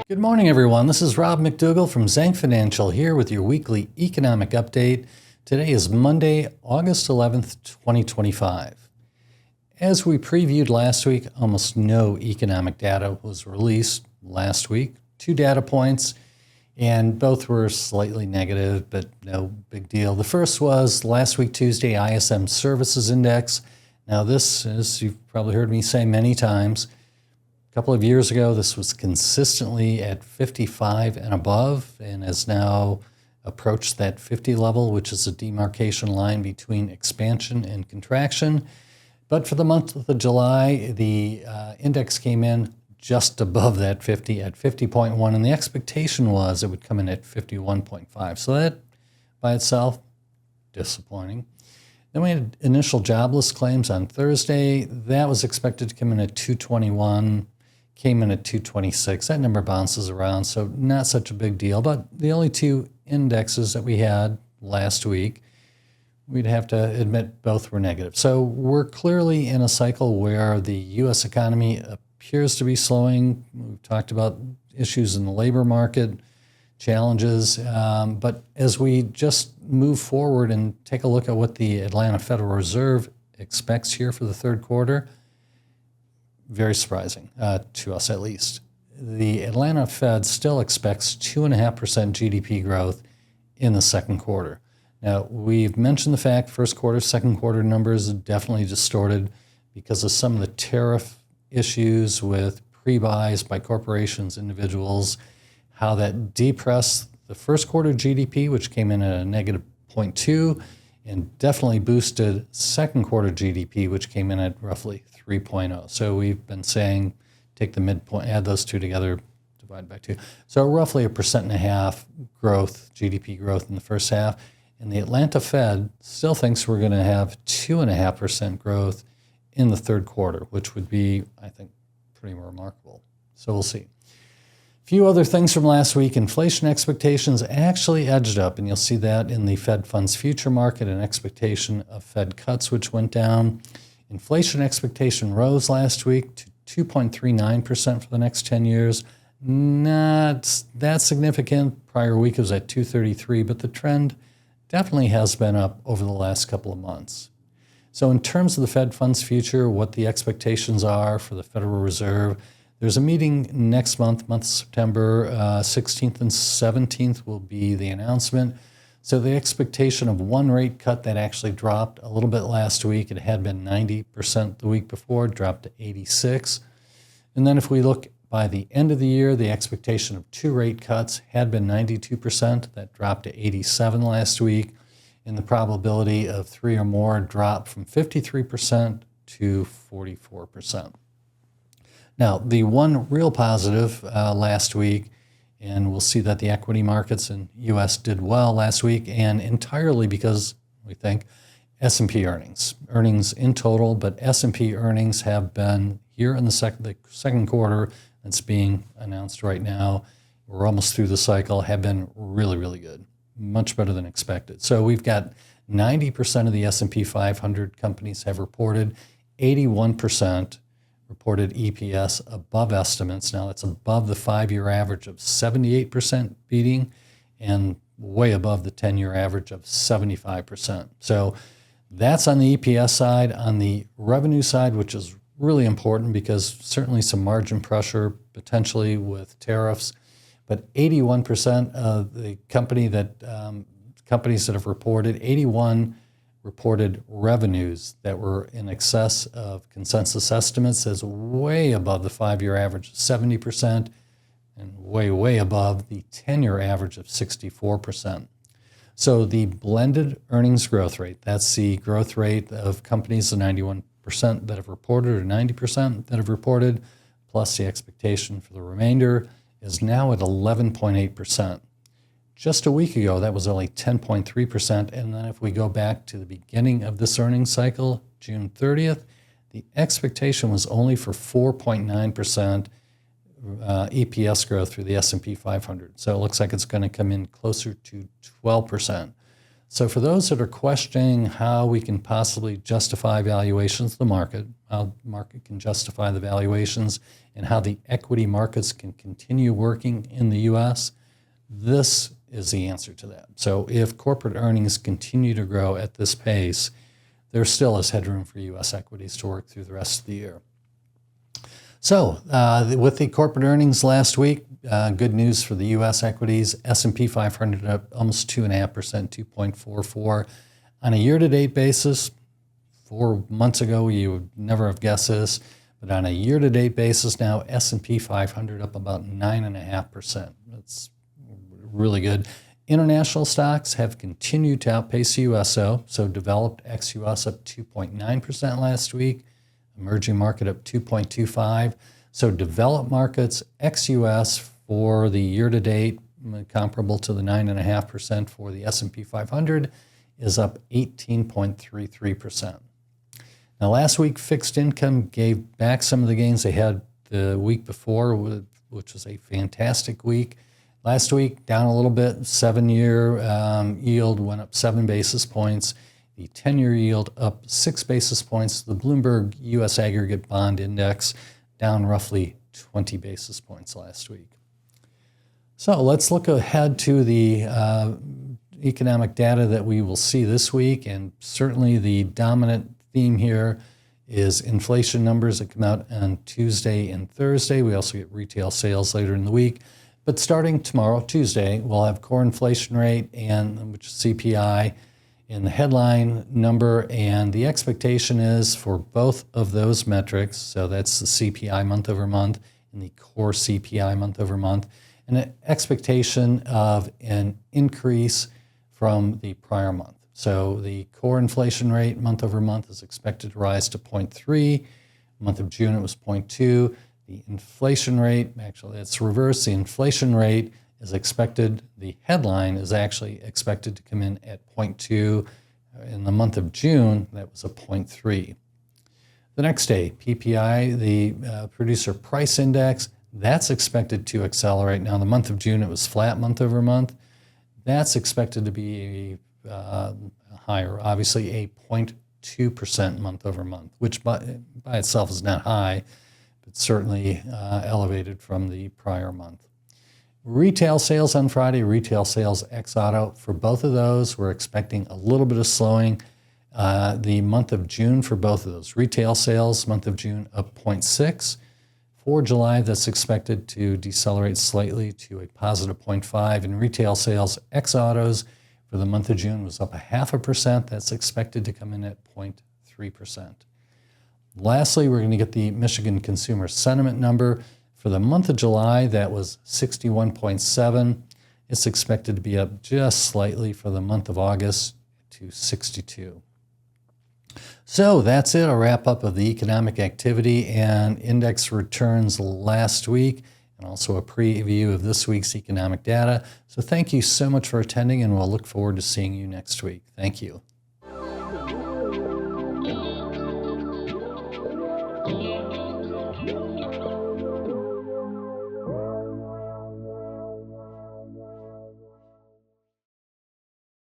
Good morning, everyone. This is Rob McDougall from Zhang Financial here with your weekly economic update. Today is Monday, August 11th, 2025. As we previewed last week, almost no economic data was released last week. 2 data points, and both were slightly negative, but no big deal. The first was last week, Tuesday, ISM Services Index. Now this, as you've probably heard me say many times, a couple of years ago, this was consistently at 55 and above and has now approached that 50 level, which is a demarcation line between expansion and contraction. But for the month of July, the index came in just above that 50 at 50.1, and the expectation was it would come in at 51.5. So that by itself, disappointing. Then we had initial jobless claims on Thursday. That was expected to come in at 221. Came in at 226. That number bounces around, so not such a big deal. But the only 2 indexes that we had last week, we'd have to admit both were negative. So we're clearly in a cycle where the U.S. economy appears to be slowing. We've talked about issues in the labor market, challenges. But as we just move forward and take a look at what the Atlanta Federal Reserve expects here for the third quarter, very surprising, to us at least. The Atlanta Fed still expects 2.5% GDP growth in the second quarter. Now, we've mentioned the fact first quarter, second quarter numbers are definitely distorted because of some of the tariff issues with pre-buys by corporations, individuals, how that depressed the first quarter GDP, which came in at a negative 0.2, and definitely boosted second quarter GDP, which came in at roughly 3.0. So we've been saying, take the midpoint, add those 2 together, divide by 2. So roughly 1.5% growth, GDP growth in the first half. And the Atlanta Fed still thinks we're going to have 2.5% growth in the third quarter, which would be, I think, pretty remarkable. So we'll see. A few other things from last week. Inflation expectations actually edged up, and you'll see that in the Fed funds future market, an expectation of Fed cuts, which went down. Inflation expectation rose last week to 2.39% for the next 10 years. Not that significant. Prior week it was at 2.33, but the trend definitely has been up over the last couple of months. So in terms of the Fed funds future, what the expectations are for the Federal Reserve, there's a meeting next month of September 16th and 17th will be the announcement. So the expectation of 1 rate cut that actually dropped a little bit last week. It had been 90% the week before, dropped to 86. And then if we look by the end of the year, the expectation of 2 rate cuts had been 92%. That dropped to 87 last week. And the probability of 3 or more dropped from 53% to 44%. Now, the one real positive last week, and we'll see that the equity markets in U.S. did well last week, and entirely because we think S&P earnings in total, but S&P earnings have been here in the second quarter that's being announced right now. We're almost through the cycle, have been really, really good, much better than expected. So we've got 90% of the S&P 500 companies have reported, 81% reported EPS above estimates. Now that's above the 5-year average of 78% beating and way above the 10-year average of 75%. So that's on the EPS side. On the revenue side, which is really important because certainly some margin pressure potentially with tariffs, but 81% of the companies that have reported, 81 reported revenues that were in excess of consensus estimates as way above the 5-year average of 70% and way, way above the 10-year average of 64%. So the blended earnings growth rate, that's the growth rate of companies, the 91% that have reported or 90% that have reported, plus the expectation for the remainder, is now at 11.8%. Just a week ago, that was only 10.3%. And then if we go back to the beginning of this earnings cycle, June 30th, the expectation was only for 4.9% EPS growth through the S&P 500. So it looks like it's going to come in closer to 12%. So for those that are questioning how we can possibly justify valuations of the market, how the market can justify the valuations, and how the equity markets can continue working in the U.S., this is the answer to that. So if corporate earnings continue to grow at this pace, there still is headroom for U.S. equities to work through the rest of the year. So with the corporate earnings last week, good news for the U.S. equities. S&P 500 up almost 2.5%, 2.44. On a year-to-date basis, 4 months ago you would never have guessed this, but on a year-to-date basis now, S&P 500 up about 9.5%. That's really good. International stocks have continued to outpace USO, so developed ex-US up 2.9% last week, emerging market up 2.25%. So developed markets ex-US for the year-to-date, comparable to the 9.5% for the S&P 500, is up 18.33%. Now last week, fixed income gave back some of the gains they had the week before, which was a fantastic week. Last week, down a little bit. 7-year yield went up 7 basis points. The 10-year yield up 6 basis points. The Bloomberg U.S. Aggregate Bond Index down roughly 20 basis points last week. So let's look ahead to the economic data that we will see this week. And certainly the dominant theme here is inflation numbers that come out on Tuesday and Thursday. We also get retail sales later in the week. But starting tomorrow, Tuesday, we'll have core inflation rate, and which is CPI, in the headline number. And the expectation is for both of those metrics, so that's the CPI month over month and the core CPI month over month, an expectation of an increase from the prior month. So the core inflation rate month over month is expected to rise to 0.3. Month of June, it was 0.2. The inflation rate, actually it's reversed. The inflation rate is expected, the headline is actually expected to come in at 0.2. In the month of June, that was a 0.3. The next day, PPI, the producer price index, that's expected to accelerate. Now, in the month of June, it was flat month over month. That's expected to be higher, obviously a 0.2% month over month, which by itself is not high, but certainly elevated from the prior month. Retail sales on Friday, retail sales ex-auto, for both of those, we're expecting a little bit of slowing. The month of June for both of those. Retail sales, month of June, up 0.6. For July, that's expected to decelerate slightly to a positive 0.5. And retail sales ex-autos for the month of June was up 0.5%. That's expected to come in at 0.3%. Lastly, we're going to get the Michigan Consumer Sentiment number. For the month of July, that was 61.7. It's expected to be up just slightly for the month of August to 62. So that's it, a wrap-up of the economic activity and index returns last week, and also a preview of this week's economic data. So thank you so much for attending, and we'll look forward to seeing you next week. Thank you.